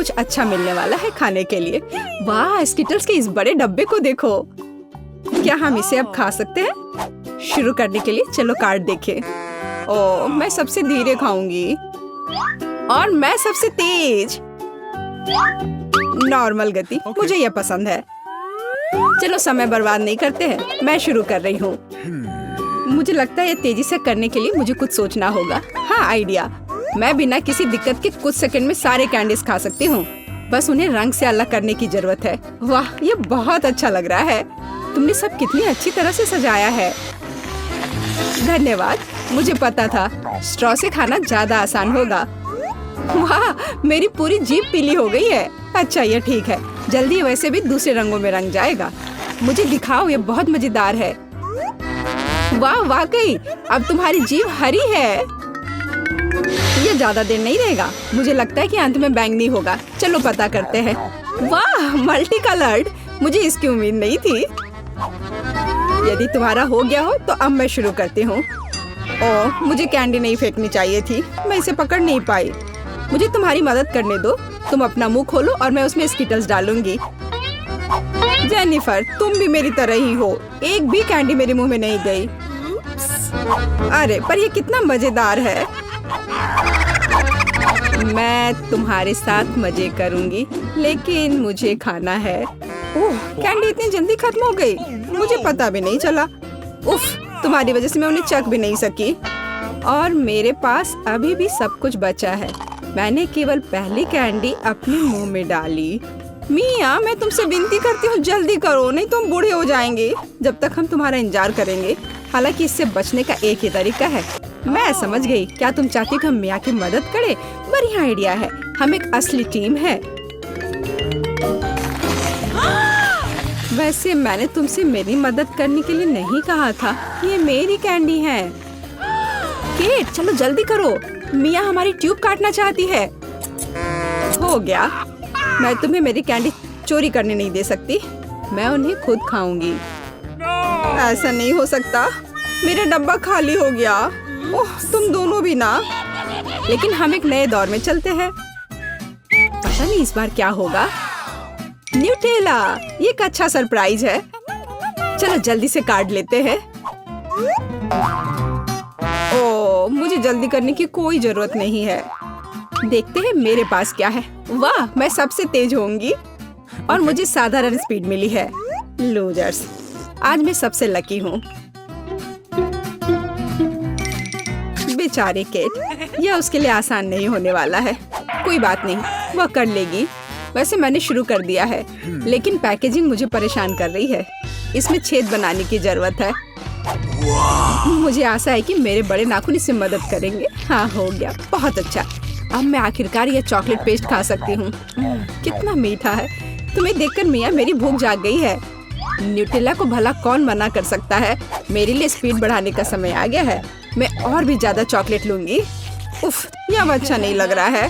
कुछ अच्छा मिलने वाला है खाने के लिए। वाह, स्किटल्स के इस बड़े डब्बे को देखो। क्या हम इसे अब खा सकते हैं? शुरू करने के लिए चलो कार्ड देखें। ओह, मैं सबसे धीरे खाऊंगी और मैं सबसे तेज। नॉर्मल गति, मुझे यह पसंद है। चलो समय बर्बाद नहीं करते हैं, मैं शुरू कर रही हूँ। मुझे लगता है ये तेजी से करने के लिए मुझे कुछ सोचना होगा। हाँ, आइडिया। मैं बिना किसी दिक्कत के कुछ सेकंड में सारे कैंडीज खा सकती हूँ। बस उन्हें रंग से अलग करने की जरूरत है। वाह, ये बहुत अच्छा लग रहा है। तुमने सब कितनी अच्छी तरह से सजाया है। धन्यवाद, मुझे पता था स्ट्रॉ से खाना ज्यादा आसान होगा। वाह, मेरी पूरी जीभ पीली हो गई है। अच्छा, ये ठीक है, जल्दी वैसे भी दूसरे रंगों में रंग जाएगा। मुझे दिखाओ, ये बहुत मजेदार है। वाह, वाकई अब तुम्हारी जीभ हरी है। ये ज्यादा देर नहीं रहेगा। मुझे लगता है कि अंत में बैंगनी होगा। चलो पता करते हैं। वाह, मल्टी कलर्ड, मुझे इसकी उम्मीद नहीं थी। यदि तुम्हारा हो गया हो तो अब मैं शुरू करती हूँ। ओह, मुझे कैंडी नहीं फेंकनी चाहिए थी, मैं इसे पकड़ नहीं पाई। मुझे तुम्हारी मदद करने दो। तुम अपना मुंह खोलो और मैं उसमें स्किटल्स डालूंगी। जेनिफर, तुम भी मेरी तरह ही हो। एक भी कैंडी मेरे मुंह में नहीं गई। अरे, पर ये कितना मजेदार है। मैं तुम्हारे साथ मजे करूंगी, लेकिन मुझे खाना है। ओह, कैंडी इतनी जल्दी खत्म हो गई, मुझे पता भी नहीं चला। उफ, तुम्हारी वजह से मैं उन्हें चख भी नहीं सकी। और मेरे पास अभी भी सब कुछ बचा है। मैंने केवल पहली कैंडी अपने मुंह में डाली। मिया, मैं तुमसे विनती करती हूँ, जल्दी करो, नहीं तो हम बूढ़े हो जाएंगे जब तक हम तुम्हारा इंतजार करेंगे। हालांकि इससे बचने का एक ही तरीका है। मैं समझ गई। क्या तुम चाहती हो कि हम मिया की मदद करें? बढ़िया आइडिया है। हम एक असली टीम है। वैसे मैंने तुमसे मेरी मदद करने के लिए नहीं कहा था। ये मेरी कैंडी है। केट, चलो जल्दी करो, मिया हमारी ट्यूब काटना चाहती है। हो गया। मैं तुम्हें मेरी कैंडी चोरी करने नहीं दे सकती। मैं उन्हें खुद खाऊंगी। ऐसा नहीं हो सकता, मेरा डब्बा खाली हो गया। ओह, तुम दोनों भी ना। लेकिन हम एक नए दौर में चलते हैं। पता नहीं इस बार क्या होगा। न्यूटेला, ये एक अच्छा सरप्राइज है। चलो जल्दी से काट लेते हैं। ओह, मुझे जल्दी करने की कोई जरूरत नहीं है। देखते हैं मेरे पास क्या है। वाह, मैं सबसे तेज होंगी और मुझे साधारण स्पीड मिली है। लूजर्स, आज मैं सबसे लकी हूँ। बेचारी केट, यह उसके लिए आसान नहीं होने वाला है। कोई बात नहीं, वह कर लेगी। वैसे मैंने शुरू कर दिया है, लेकिन पैकेजिंग मुझे परेशान कर रही है। इसमें छेद बनाने की जरूरत है। मुझे आशा है कि मेरे बड़े नाखून इससे मदद करेंगे। हाँ, हो गया, बहुत अच्छा। अब मैं आखिरकार यह चॉकलेट पेस्ट खा सकती हूँ। कितना मीठा है। तुम्हें देखकर मिया मेरी भूख जाग गई है। न्यूटेला को भला कौन मना कर सकता है। मेरे लिए स्पीड बढ़ाने का समय आ गया है। मैं और भी ज्यादा चॉकलेट लूंगी। उफ, यह अच्छा नहीं लग रहा है।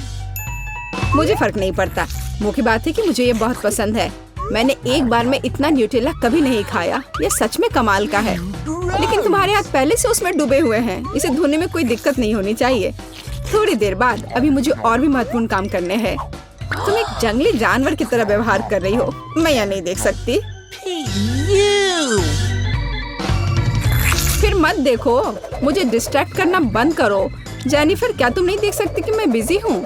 मुझे फर्क नहीं पड़ता। मुख्य बात है कि मुझे ये बहुत पसंद है। मैंने एक बार में इतना न्यूटेला कभी नहीं खाया। ये सच में कमाल का है। लेकिन तुम्हारे हाथ पहले से उसमें डूबे हुए हैं। इसे धोने में कोई दिक्कत नहीं होनी चाहिए। थोड़ी देर बाद अभी मुझे और भी महत्वपूर्ण काम करने हैं। तुम एक जंगली जानवर की तरह व्यवहार कर रही हो। मैं यह नहीं देख सकती। फिर मत देखो, मुझे डिस्ट्रैक्ट करना बंद करो। जेनिफर, क्या तुम नहीं देख सकती कि मैं बिजी हूँ?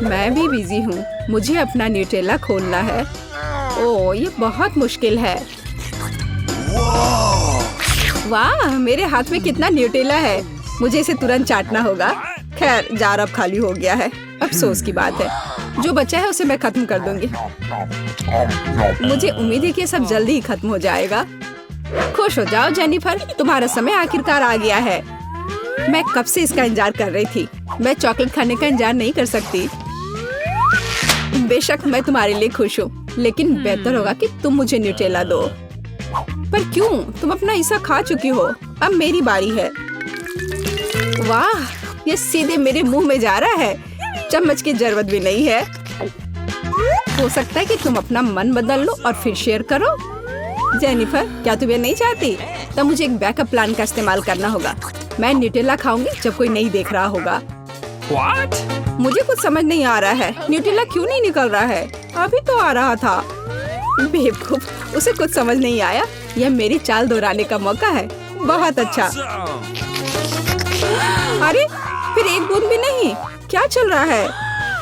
मैं भी बिजी हूँ। मुझे अपना न्यूटेला खोलना है। ओह, ये बहुत मुश्किल है। वाह, मेरे हाथ में कितना न्यूटेला है। मुझे इसे तुरंत चाटना होगा। खैर, जार अब खाली हो गया है। अफसोस की बात है। जो बचा है उसे मैं खत्म कर दूंगी। मुझे उम्मीद है कि ये सब जल्दी ही खत्म हो जाएगा। खुश हो जाओ जेनिफर, तुम्हारा समय आखिरकार आ गया है। मैं कब से इसका इंतजार कर रही थी। मैं चॉकलेट खाने का इंतजार नहीं कर सकती। बेशक मैं तुम्हारे लिए खुश हूँ, लेकिन बेहतर होगा कि तुम मुझे न्यूटेला दो। पर क्यों? तुम अपना हिस्सा खा चुकी हो। अब मेरी बारी है। वाह, ये सीधे मेरे मुंह में जा रहा है। चम्मच की जरूरत भी नहीं है। हो सकता है कि तुम अपना मन बदल लो और फिर शेयर करो। जेनिफर, क्या तुम ये नहीं चाहती? तब मुझे एक बैकअप प्लान का इस्तेमाल करना होगा। मैं न्यूटेला खाऊंगी जब कोई नहीं देख रहा होगा। What? मुझे कुछ समझ नहीं आ रहा है, न्यूटेला क्यों नहीं निकल रहा है? अभी तो आ रहा था। बेवकूफ, उसे कुछ समझ नहीं आया। यह मेरी चाल दोहराने का मौका है। बहुत अच्छा। अरे फिर एक बूंद भी नहीं। क्या चल रहा है?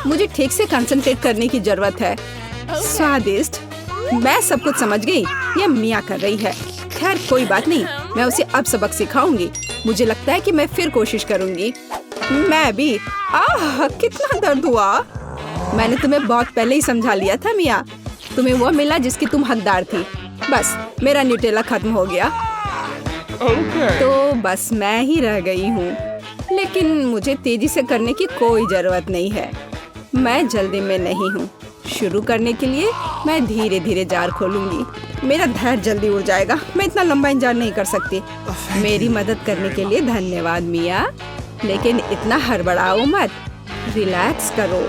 मुझे ठीक से कंसंट्रेट करने की जरूरत है। स्वादिष्ट। मैं सब कुछ समझ गई। यह मिया कर रही है। खैर कोई बात नहीं, मैं उसे अब सबक सिखाऊंगी। मुझे लगता है कि मैं फिर कोशिश करूंगी। मैं भी। आह, कितना दर्द हुआ। मैंने तुम्हें बहुत पहले ही समझा लिया था मिया। तुम्हें वो मिला जिसकी तुम हकदार थी। बस मेरा न्यूटेला खत्म हो गया। तो बस मैं ही रह गई हूँ। लेकिन मुझे तेजी से करने की कोई जरूरत नहीं है। मैं जल्दी में नहीं हूँ। शुरू करने के लिए मैं धीरे धीरे जार खोलूंगी। मेरा धैर्य जल्दी उड़ जाएगा। मैं इतना लंबा इंतजार नहीं कर सकती। मेरी मदद करने के लिए धन्यवाद मिया, लेकिन इतना हड़बड़ाओ मत। रिलैक्स करो।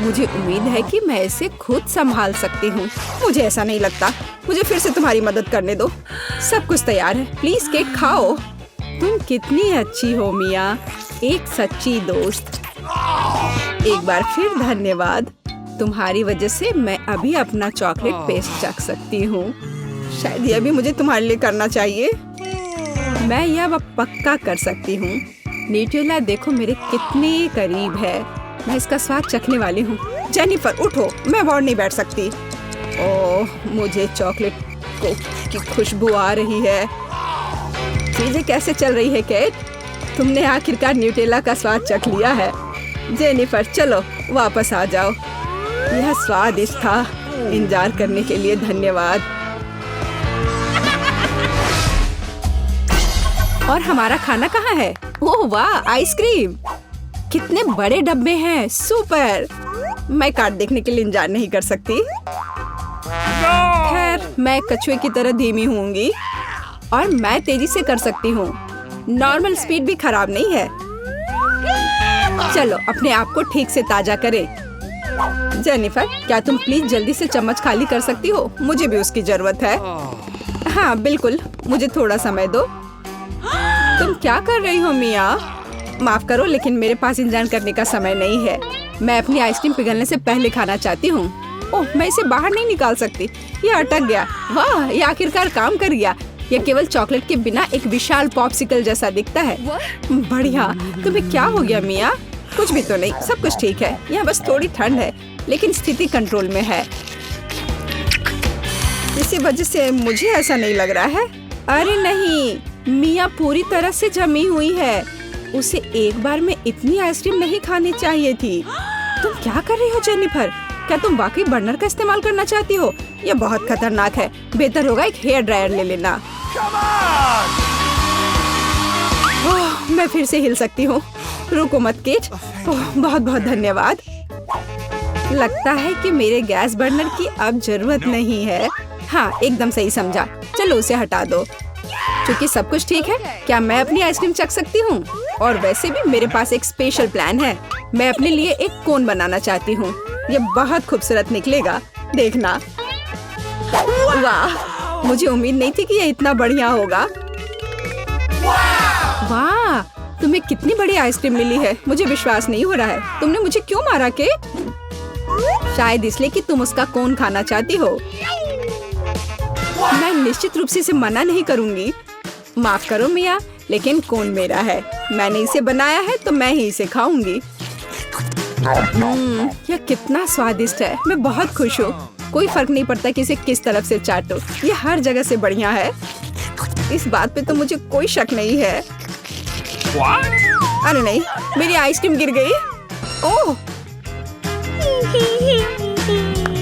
मुझे उम्मीद है कि मैं इसे खुद संभाल सकती हूँ। मुझे ऐसा नहीं लगता। मुझे फिर से तुम्हारी मदद करने दो। सब कुछ तैयार है। प्लीज केक खाओ। तुम कितनी अच्छी हो मिया, एक सच्ची दोस्त। एक बार फिर धन्यवाद। तुम्हारी वजह से मैं अभी अपना चॉकलेट पेस्ट चख सकती हूँ। शायद यह भी मुझे तुम्हारे लिए करना चाहिए। मैं यह पक्का कर सकती हूँ। न्यूटेला देखो मेरे कितने करीब है। मैं इसका स्वाद चखने वाली हूँ। जेनिफर उठो, मैं और नहीं बैठ सकती। ओह, मुझे चॉकलेट की खुशबू आ रही है। चीजें कैसे चल रही है केट? तुमने आखिरकार न्यूटेला का स्वाद चख लिया है। जेनिफर चलो वापस आ जाओ। यह स्वादिष्ट था। इंतजार करने के लिए धन्यवाद। और हमारा खाना कहाँ है? ओह वाह, आइसक्रीम। कितने बड़े डब्बे हैं। सुपर। मैं कार्ड देखने के लिए इंतजार नहीं कर सकती। खैर मैं कछुए की तरह धीमी होंगी और मैं तेजी से कर सकती हूँ। नॉर्मल स्पीड भी खराब नहीं है। चलो अपने आप को ठीक से ताजा करें। जेनिफर, क्या तुम प्लीज जल्दी से चम्मच खाली कर सकती हो? मुझे भी उसकी जरूरत है। हाँ बिल्कुल, मुझे थोड़ा समय दो। तुम क्या कर रही हो मिया? माफ करो, लेकिन मेरे पास इंतजार करने का समय नहीं है। मैं अपनी आइसक्रीम पिघलने से पहले खाना चाहती हूँ। ओह, मैं इसे बाहर नहीं निकाल सकती। ये अटक गया। वाह, ये आखिरकार काम कर गया। यह केवल चॉकलेट के बिना एक विशाल पॉप्सिकल जैसा दिखता है। बढ़िया। तुम्हें क्या हो गया मिया? कुछ भी तो नहीं, सब कुछ ठीक है। यहाँ बस थोड़ी ठंड है, लेकिन स्थिति कंट्रोल में है। इसी वजह से मुझे ऐसा नहीं लग रहा है। अरे नहीं, मिया पूरी तरह से जमी हुई है। उसे एक बार में इतनी आइसक्रीम नहीं खानी चाहिए थी। तुम क्या कर रही हो जेनिफर? क्या तुम वाकई बर्नर का इस्तेमाल करना चाहती हो? यह बहुत खतरनाक है। बेहतर होगा एक हेयर ड्रायर ले लेना। ओह, मैं फिर से हिल सकती हूँ। रुको मत केट। ओह, बहुत बहुत धन्यवाद। लगता है कि मेरे गैस बर्नर की अब जरूरत नहीं है। हाँ, एकदम सही समझा। चलो उसे हटा दो। क्योंकि सब कुछ ठीक है, क्या मैं अपनी आइसक्रीम चख सकती हूँ? और वैसे भी मेरे पास एक स्पेशल प्लान है। मैं अपने लिए एक कोन बनाना चाहती हूँ। ये बहुत खूबसूरत निकलेगा, देखना। वाह, मुझे उम्मीद नहीं थी कि ये इतना बढ़िया होगा। वाह, तुम्हें कितनी बड़ी आइसक्रीम मिली है। मुझे विश्वास नहीं हो रहा है। तुमने मुझे क्यों मारा केट? शायद इसलिए कि तुम उसका कोन खाना चाहती हो। मैं निश्चित रूप से इसे मना नहीं करूंगी। माफ करो मिया, लेकिन कोन मेरा है। मैंने इसे बनाया है तो मैं ही इसे खाऊंगी। यह कितना स्वादिष्ट है। मैं बहुत खुश हूँ। कोई फर्क नहीं पड़ता कि इसे किस तरफ से चाटो। ये हर जगह से बढ़िया है। इस बात पे तो मुझे कोई शक नहीं है। अरे नहीं, मेरी आइसक्रीम गिर गई। ओह,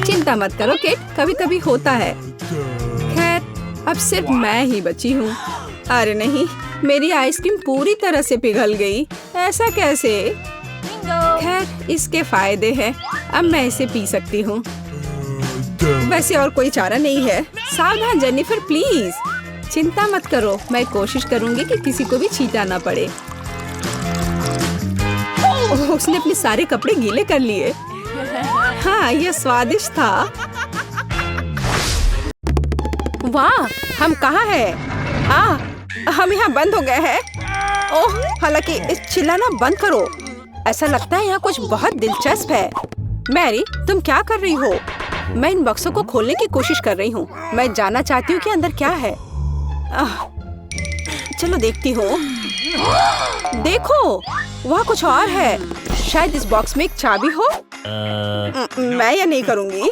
चिंता मत करो केट, कभी कभी होता है। खैर, अब सिर्फ मैं ही बची हूँ। अरे नहीं, मेरी आइसक्रीम पूरी तरह से पिघल गई। ऐसा कैसे? खैर, इसके फायदे हैं। अब मैं इसे पी सकती हूँ। वैसे और कोई चारा नहीं है। सावधान जेनिफर, प्लीज। चिंता मत करो, मैं कोशिश करूंगी कि किसी को भी छींटा ना पड़े। ओह, उसने अपने सारे कपड़े गीले कर लिए। हाँ, यह स्वादिष्ट था। वाह, हम कहाँ हैं? हम यहाँ बंद हो गए हैं। ओह, हालांकि इस चिल्लाना बंद करो। ऐसा लगता है यहाँ कुछ बहुत दिलचस्प है। मैरी, तुम क्या कर रही हो? मैं इन बक्सों को खोलने की कोशिश कर रही हूँ। मैं जानना चाहती हूँ कि अंदर क्या है। चलो देखती हूँ। देखो, वहाँ कुछ और है। शायद इस बॉक्स में एक चाबी हो। मैं यह नहीं करूँगी।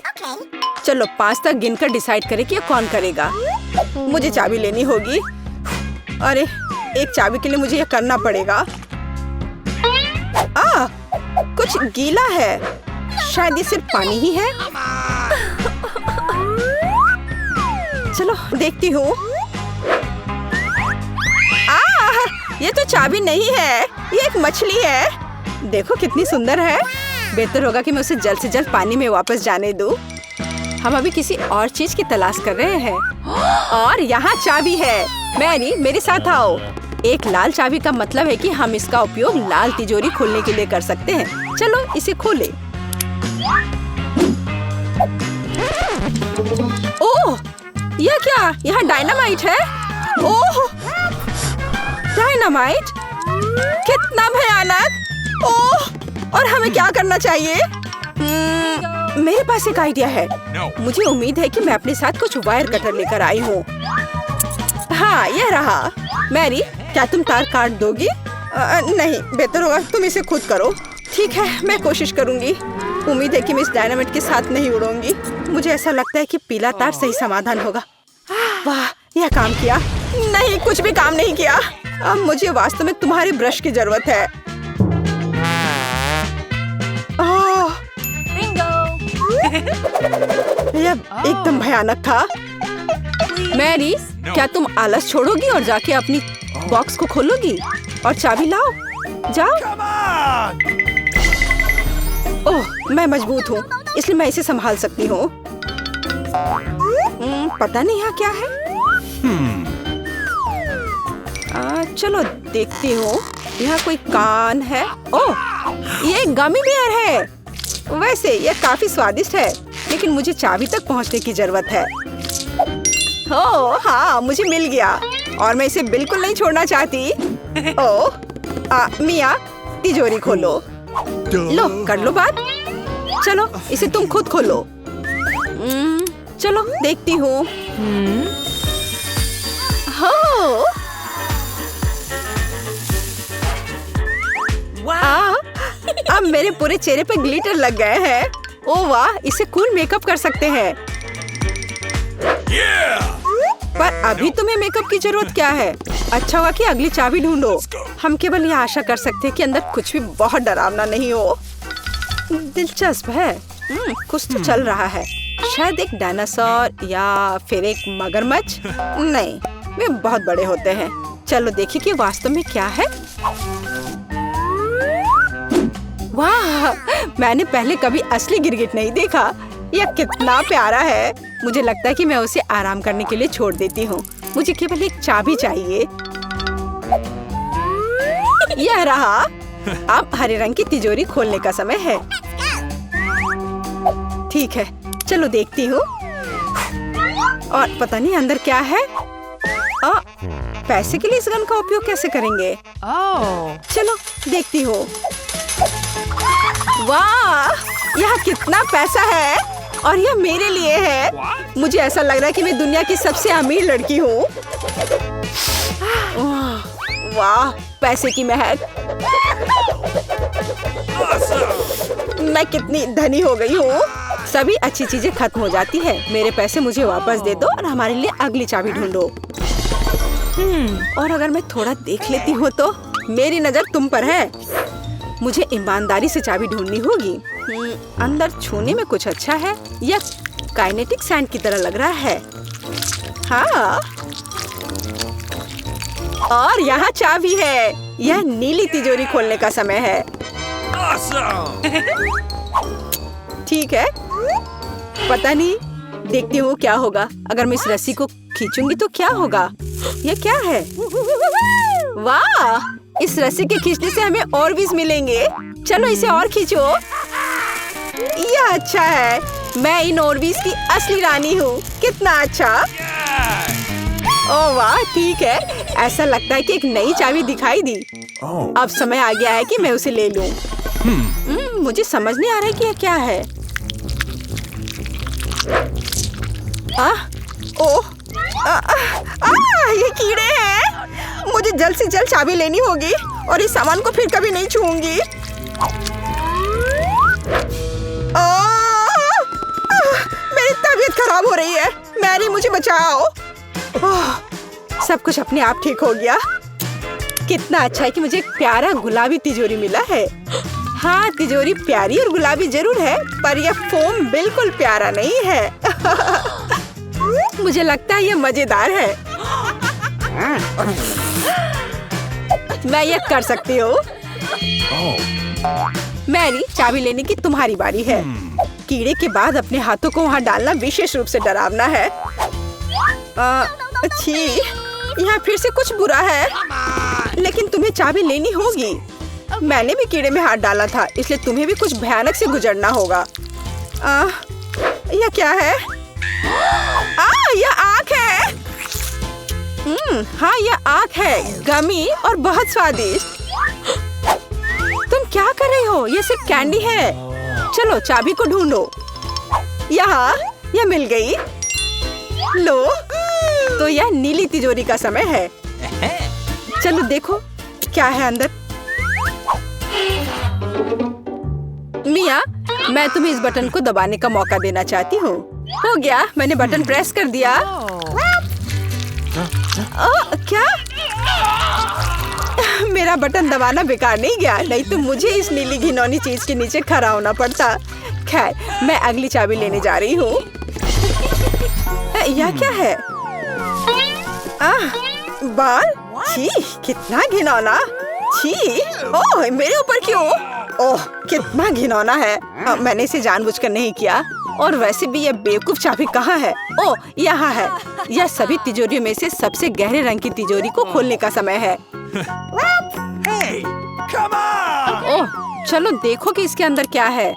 चलो 5 तक गिनकर डिसाइड करें कि ये कौन करेगा। मुझे चाबी लेनी होगी। अरे, एक चाबी के लिए मुझे यह करना पड़ेगा। कुछ गीला है। शायद ये सिर्फ पानी ही है। चलो देखती हूँ। ये तो चाबी नहीं है, ये एक मछली है। देखो कितनी सुंदर है। बेहतर होगा कि मैं उसे जल्द से जल्द पानी में वापस जाने दूं। हम अभी किसी और चीज की तलाश कर रहे हैं। और यहाँ चाबी है। मैरी, मेरे साथ आओ। एक लाल चाबी का मतलब है कि हम इसका उपयोग लाल तिजोरी खोलने के लिए कर सकते हैं। चलो इसे खोलें। ओह, यह क्या? यहाँ डायनामाइट है। ओह, डायनामाइट? कितना भयानक। ओह, और हमें क्या करना चाहिए? मेरे पास एक आइडिया है। मुझे उम्मीद है कि मैं अपने साथ कुछ वायर कटर लेकर आई हूँ। हाँ, यह रहा। मैरी, क्या तुम तार काट दोगी? नहीं, बेहतर होगा तुम इसे खुद करो। ठीक है, मैं कोशिश करूंगी। उम्मीद है कि मैं इस डायनामाइट के साथ नहीं उड़ूंगी। मुझे ऐसा लगता है कि पीला तार सही समाधान होगा। वाह, यह काम किया। नहीं, कुछ भी काम नहीं किया। अब मुझे वास्तव में तुम्हारे ब्रश की जरूरत है। यह एकदम भयानक था। मैरी, क्या तुम आलस छोड़ोगी और जाके अपनी बॉक्स को खोलोगी? और चाबी लाओ, जाओ। ओह, मैं मजबूत हूँ, इसलिए मैं इसे संभाल सकती हूँ। पता नहीं यहाँ क्या है। चलो देखती हूँ। यहाँ कोई कान है। ओह, ये गमी बेयर है। वैसे यह काफी स्वादिष्ट है, लेकिन मुझे चाबी तक पहुँचने की जरूरत है। ओह हाँ, मुझे मिल गया और मैं इसे बिल्कुल नहीं छोड़ना चाहती। ओह, मिया, तिजोरी खोलो। लो, कर लो बात। चलो इसे तुम खुद खोलो। चलो देखती हूँ। हो, अब मेरे पूरे चेहरे पे ग्लिटर लग गए हैं। ओह वाह, इसे कूल मेकअप कर सकते हैं। पर अभी तुम्हें मेकअप की जरूरत क्या है? अच्छा हुआ कि अगली चाबी ढूंढो। हम केवल यह आशा कर सकते हैं कि अंदर कुछ भी बहुत डरावना नहीं हो। दिलचस्प है। कुछ तो चल रहा है। शायद एक डायनासोर या फिर एक मगरमच्छ। नहीं, वे बहुत बड़े होते हैं। चलो देखिए कि वास्तव में क्या है। वाह, मैंने पहले कभी असली गिरगिट नहीं देखा। यह कितना प्यारा है। मुझे लगता है कि मैं उसे आराम करने के लिए छोड़ देती हूँ। मुझे केवल एक चाबी चाहिए। यह रहा। अब हरे रंग की तिजोरी खोलने का समय है। ठीक है, चलो देखती हूँ। और पता नहीं अंदर क्या है। पैसे के लिए इस गन का उपयोग कैसे करेंगे? चलो देखती हूँ। वाह, यह कितना पैसा है और यह मेरे लिए है। मुझे ऐसा लग रहा है कि मैं दुनिया की सबसे अमीर लड़की हूँ। वाह, पैसे की महक। मैं कितनी धनी हो गई हूँ। सभी अच्छी चीजें खत्म हो जाती है। मेरे पैसे मुझे वापस दे दो और हमारे लिए अगली चाबी ढूंढो। और अगर मैं थोड़ा देख लेती हूँ तो मेरी नजर तुम पर है। मुझे ईमानदारी से चाबी ढूंढनी होगी। अंदर छूने में कुछ अच्छा है। यह काइनेटिक सैंड की तरह लग रहा है। हाँ, और यहाँ चाबी है। यह नीली तिजोरी खोलने का समय है। ठीक है, पता नहीं, देखती हूँ क्या होगा। अगर मैं इस रस्सी को खींचूंगी तो क्या होगा? यह क्या है? वाह, इस रस्सी के खींचने से हमें ओरबीज मिलेंगे। चलो इसे और खींचो। यह अच्छा है। मैं इन ओरबीज की असली रानी हूँ। कितना अच्छा। ओह वाह, ठीक है। ऐसा लगता है कि एक नई चाबी दिखाई दी। अब समय आ गया है कि मैं उसे ले लूं। मुझे समझ नहीं आ रहा है कि ये क्या है। ये कीड़े हैं। मुझे जल्द से जल्द चाबी लेनी होगी और इस सामान को फिर कभी नहीं छूऊंगी। मेरी तबीयत खराब हो रही है। मैरी, मुझे बचाओ। सब कुछ अपने आप ठीक हो गया। कितना अच्छा है कि मुझे एक प्यारा गुलाबी तिजोरी मिला है। हाँ, तिजोरी प्यारी और गुलाबी जरूर है, पर यह फोम बिल्कुल प्यारा नहीं है। मुझे लगता है यह मजेदार है। मैं यह कर सकती हूँ। मैरी, चाबी लेने की तुम्हारी बारी है। कीड़े के बाद अपने हाथों को वहाँ डालना विशेष रूप से डरावना है। छी, यहाँ फिर से कुछ बुरा है। लेकिन तुम्हें चाबी लेनी होगी। मैंने भी कीड़े में हाथ डाला था, इसलिए तुम्हें भी कुछ भयानक से गुजरना होगा। यह क्या है? यह आँख है। हाँ, यह आँख है, गमी और बहुत स्वादिष्ट। तुम क्या कर रही हो? यह सिर्फ कैंडी है। चलो चाबी को ढूंढो। यहाँ, यह मिल गई। लो, तो यह नीली तिजोरी का समय है। चलो देखो क्या है अंदर। मिया, मैं तुम्हें इस बटन को दबाने का मौका देना चाहती हूँ। हो गया, मैंने बटन प्रेस कर दिया। क्या? मेरा बटन दबाना बेकार नहीं गया, नहीं तो मुझे इस नीली घिनौनी चीज के नीचे खड़ा होना पड़ता। खैर, मैं अगली चाबी लेने जा रही हूँ। यह क्या है? बाल? छी, कितना घिनौना। छी, ओह, मेरे ऊपर क्यों? ओह, कितना घिनौना है। मैंने इसे जानबूझकर नहीं किया। और वैसे भी यह बेवकूफ चाबी कहाँ है? ओह, यहाँ है। यह सभी तिजोरियों में से सबसे गहरे रंग की तिजोरी को खोलने का समय है। ओह, चलो देखो कि इसके अंदर क्या है।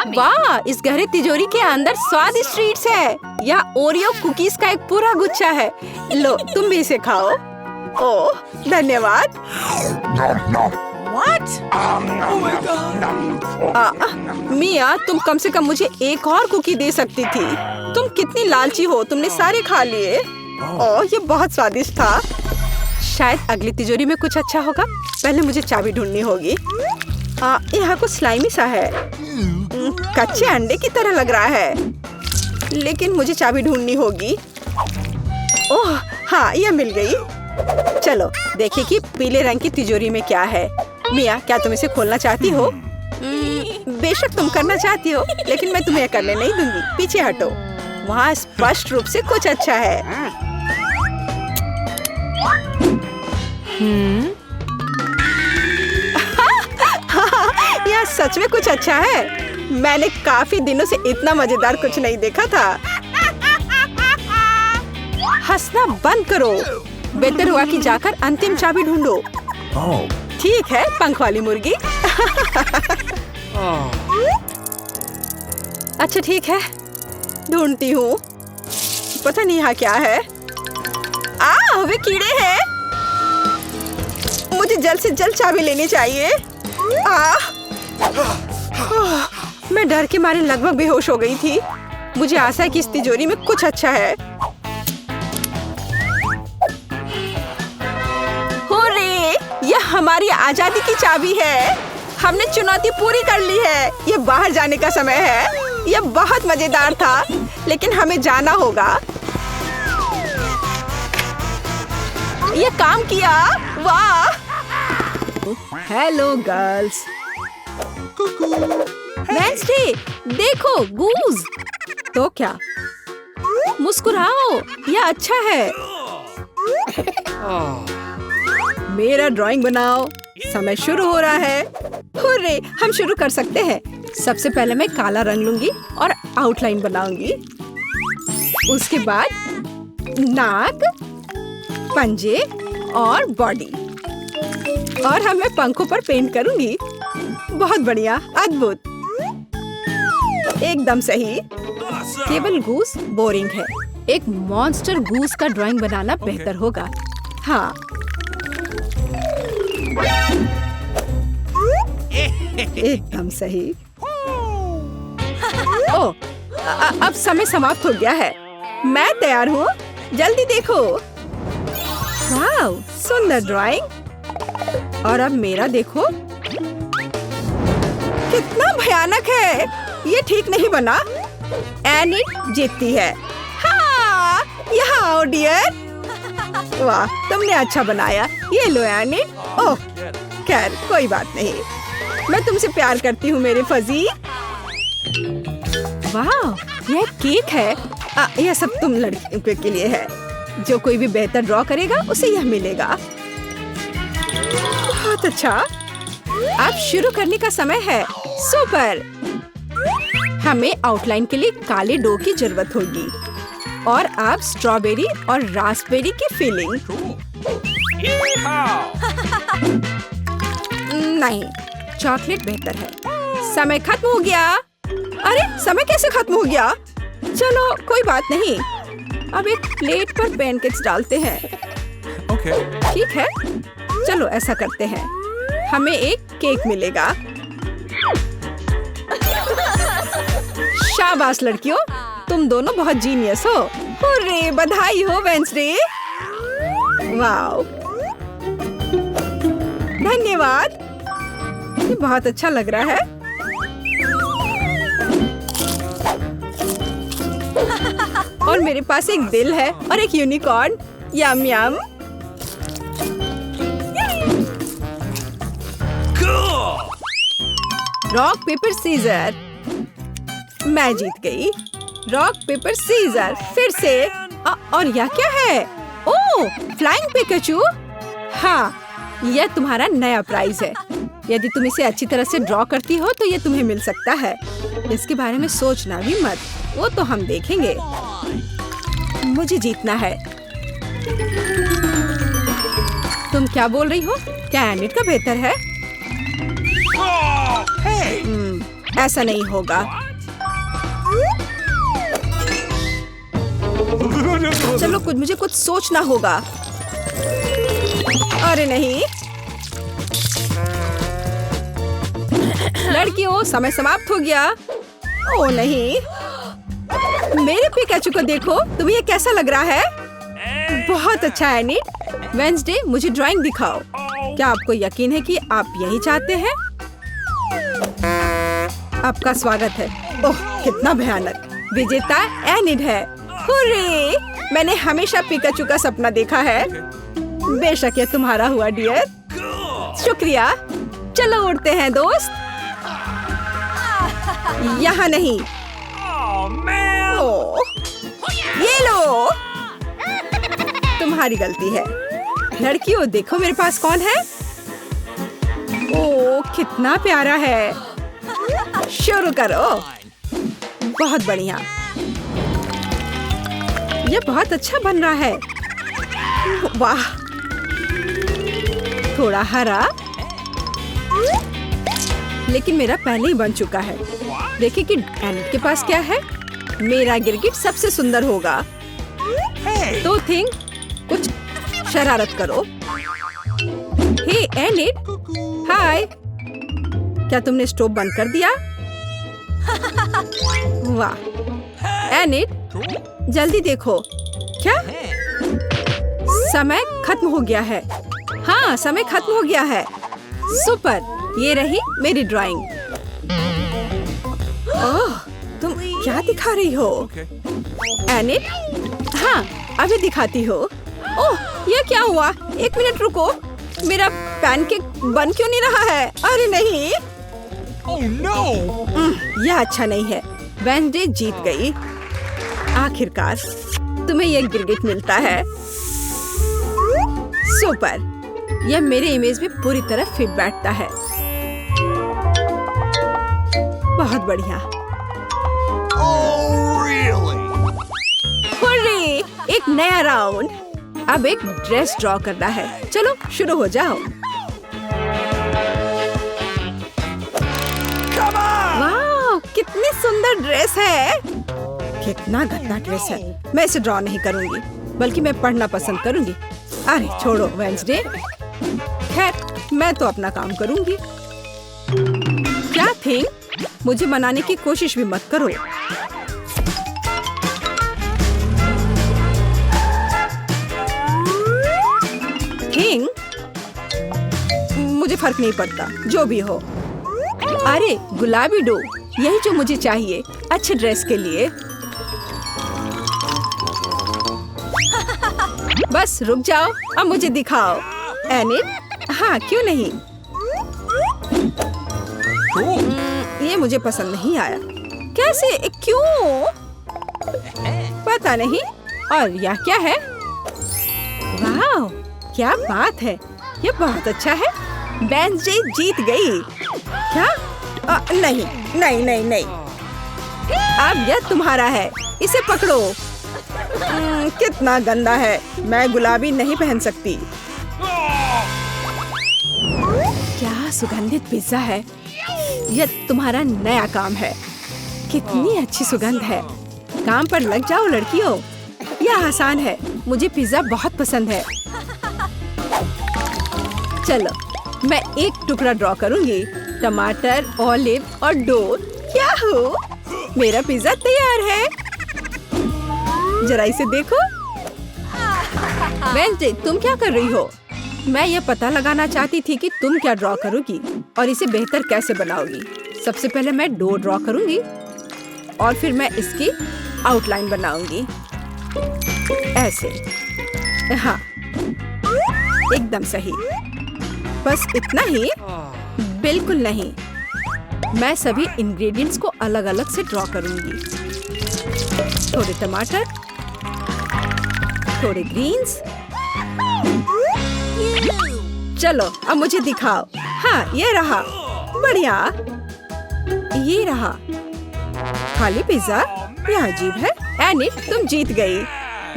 वाह, इस गहरे तिजोरी के अंदर स्वादिष्ट ट्रीट्स है। यह ओरियो कुकीज का एक पूरा गुच्छा है। लो, तुम भी इसे खाओ। ओह, धन्यवाद। मिया, तुम कम से कम मुझे एक और कुकी दे सकती थी। तुम कितनी लालची हो, तुमने सारे खा लिए। ओह, ये बहुत स्वादिष्ट था। शायद अगली तिजोरी में कुछ अच्छा होगा। पहले मुझे चाबी ढूंढनी होगी। यहाँ कुछ स्लाइमी सा है। कच्चे अंडे की तरह लग रहा है, लेकिन मुझे चाबी ढूंढनी होगी। ओह हाँ, यह मिल गई। चलो देखिए कि पीले रंग की तिजोरी में क्या है। मिया, क्या तुम इसे खोलना चाहती हो? बेशक तुम करना चाहती हो, लेकिन मैं तुम्हें करने नहीं दूंगी। पीछे हटो। वहाँ स्पष्ट रूप से कुछ अच्छा है। यह सच में कुछ अच्छा है। मैंने काफी दिनों से इतना मजेदार कुछ नहीं देखा था। हंसना बंद करो। बेहतर हुआ कि जाकर अंतिम चाबी ढूंढो। ठीक है, पंख वाली मुर्गी। अच्छा ठीक है, ढूंढती हूँ। पता नहीं यहाँ क्या है। वे कीड़े हैं। मुझे जल्द से जल्द चाबी लेनी चाहिए। मैं डर के मारे लगभग बेहोश हो गई थी। मुझे आशा है कि इस तिजोरी में कुछ अच्छा है। हुर्रे! यह हमारी आजादी की चाबी है। हमने चुनौती पूरी कर ली है। यह बाहर जाने का समय है। यह बहुत मजेदार था, लेकिन हमें जाना होगा। यह काम किया। वाह! Hello girls. वेडनेसडे, देखो गूज। तो क्या? मुस्कुराओ, यह अच्छा है। मेरा ड्राइंग बनाओ। समय शुरू हो रहा है। हुर्रे, हम शुरू कर सकते हैं। सबसे पहले मैं काला रंग लूंगी और आउटलाइन बनाऊंगी। उसके बाद नाक, पंजे और बॉडी। और हम मैं पंखों पर पेंट करूंगी। बहुत बढ़िया, अद्भुत, एकदम सही। केवल गूस बोरिंग है। एक मॉन्स्टर गूस का ड्राइंग बनाना बेहतर होगा। हाँ, एकदम सही। ओ, अब समय समाप्त हो गया है। मैं तैयार हूँ, जल्दी देखो। वाह, सुंदर ड्राइंग। और अब मेरा देखो, कितना भयानक है। ये ठीक नहीं बना। एनिट जीतती है। हाँ, यहाँ आओ डियर। वाह, तुमने अच्छा बनाया। ये लो एनिट। ओह, खैर कोई बात नहीं। मैं तुमसे प्यार करती हूँ मेरे फजी। वाह, यह केक है। यह सब तुम लड़कियों के लिए है। जो कोई भी बेहतर ड्रॉ करेगा उसे यह मिलेगा। बहुत अच्छा। अब शुरू करने का समय है। सुपर। हमें आउटलाइन के लिए काले डो की जरूरत होगी और अब स्ट्रॉबेरी और रास्पबेरी की फिलिंग। नहीं, चॉकलेट बेहतर है। समय खत्म हो गया। अरे, समय कैसे खत्म हो गया? चलो कोई बात नहीं। अब एक प्लेट पर पैनकेक्स डालते हैं। ठीक है, चलो ऐसा करते हैं। हमें एक केक मिलेगा। शाबाश लड़कियों, तुम दोनों बहुत जीनियस हो। हुर्रे, बधाई हो वेंसडे। वाओ, धन्यवाद। ये बहुत अच्छा लग रहा है। और मेरे पास एक दिल है और एक unicorn. Yum yum. Rock paper scissor. मैं जीत गई। रॉक पेपर सीजर फिर से। और यह क्या है? ओह, फ्लाइंग पिकाचू। हाँ, यह तुम्हारा नया प्राइज है। यदि तुम इसे अच्छी तरह से ड्रॉ करती हो तो यह तुम्हें मिल सकता है। इसके बारे में सोचना भी मत, वो तो हम देखेंगे। मुझे जीतना है। तुम क्या बोल रही हो? क्या एनिट का बेहतर है? ऐसा नहीं होगा। चलो, मुझे कुछ सोचना होगा। अरे नहीं, लड़कियों, समय समाप्त हो गया। ओ नहीं, मेरे पिकाचू को देखो। तुम्हें ये कैसा लग रहा है? बहुत अच्छा है एनिट। वेंसडे, मुझे ड्राइंग दिखाओ। क्या आपको यकीन है कि आप यही चाहते हैं? आपका स्वागत है। ओह, कितना भयानक। विजेता एनिट है। हुर्रे, मैंने हमेशा पिकाचू का सपना देखा है। बेशक ये तुम्हारा हुआ डियर। शुक्रिया। चलो उड़ते हैं दोस्त। यहाँ नहीं। ओह, ये लो। तुम्हारी गलती है। लड़कियों, देखो मेरे पास कौन है। ओह, कितना प्यारा है। शुरू करो। बहुत बढ़िया। ये बहुत अच्छा बन रहा है। वाह, थोड़ा हरा, लेकिन मेरा पहले ही बन चुका है। देखिए कि एनिट के पास क्या है। मेरा गिरगिट सबसे सुंदर होगा। तो थिंक, कुछ शरारत करो। हे एनिट, हाय। क्या तुमने स्टोव बंद कर दिया? वाह एनिट, जल्दी देखो। क्या? समय खत्म हो गया है। हाँ, समय खत्म हो गया है। सुपर, ये रही मेरी ड्राइंग। ओह, तुम क्या दिखा रही हो? एनिट, हाँ, अभी दिखाती हो। ओह, ये क्या हुआ? एक मिनट रुको। मेरा पैनकेक बन क्यों नहीं रहा है? अरे नहीं। Oh no! यह अच्छा नहीं है। वेंसडे जीत गई। आखिरकार तुम्हें यह गिरगिट मिलता है। सुपर, यह मेरे इमेज में पूरी तरह फिट बैठता है। बहुत बढ़िया। Oh really? हुर्रे, एक नया राउंड। अब एक ड्रेस ड्रॉ करना है। चलो शुरू हो जाओ। वाह, कितनी सुंदर ड्रेस है। कितना गंदा ड्रेस है। मैं इसे ड्रॉ नहीं करूंगी, बल्कि मैं पढ़ना पसंद करूंगी। अरे छोड़ो वेंसडे। खैर, मैं तो अपना काम करूंगी। थिंग, मुझे मनाने की कोशिश भी मत करो। थिंग, मुझे फर्क नहीं पड़ता, जो भी हो। अरे गुलाबी डो, यही जो मुझे चाहिए अच्छे ड्रेस के लिए। बस रुक जाओ, अब मुझे दिखाओ। एनिट, हाँ क्यों नहीं। ये मुझे पसंद नहीं आया। कैसे, क्यों? पता नहीं। और यह क्या है? वाह, क्या बात है, ये बहुत अच्छा है। वेडनेसडे जीत गई। क्या? नहीं नहीं नहीं नहीं, अब यह तुम्हारा है, इसे पकड़ो। कितना गंदा है, मैं गुलाबी नहीं पहन सकती। क्या सुगंधित पिज्जा है, यह तुम्हारा नया काम है। कितनी अच्छी सुगंध है, काम पर लग जाओ लड़कियों, यह आसान है। मुझे पिज्जा बहुत पसंद है। चलो, मैं एक टुकड़ा ड्रॉ करूंगी, टमाटर, ऑलिव और डो। क्या हो, मेरा पिज्जा तैयार है। जरा इसे देखो। वेडनेसडे, तुम क्या कर रही हो? मैं यह पता लगाना चाहती थी कि तुम क्या ड्रॉ करोगी और इसे बेहतर कैसे बनाओगी। सबसे पहले मैं डो ड्रॉ करूंगी और फिर मैं इसकी आउटलाइन बनाऊंगी, ऐसे। हाँ, एकदम सही। बस इतना ही? बिल्कुल नहीं, मैं सभी इंग्रेडिएंट्स को अलग अलग से ड्रॉ करूंगी। थोड़े टमाटर, थोड़े ग्रीन्स। चलो अब मुझे दिखाओ। हाँ, ये रहा, बढ़िया। ये रहा खाली पिज्जा, यह अजीब है। एनिट, तुम जीत गई।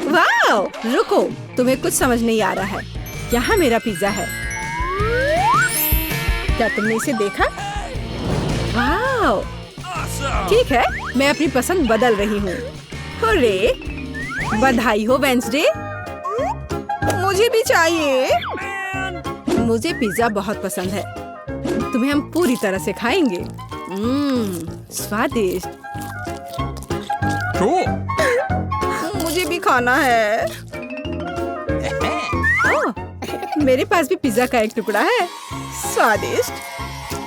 वाह, रुको, तुम्हें कुछ समझ नहीं आ रहा है। यहाँ मेरा पिज्जा है, क्या तुमने इसे देखा? वाह, ठीक है, मैं अपनी पसंद बदल रही हूँ। हुर्रे, बधाई हो वेडनेसडे। मुझे भी चाहिए। मुझे पिज्जा बहुत पसंद है, तुम्हें हम पूरी तरह से खाएंगे। स्वादिष्ट। मुझे भी खाना है। ओह, मेरे पास भी पिज्जा का एक टुकड़ा है। स्वादिष्ट।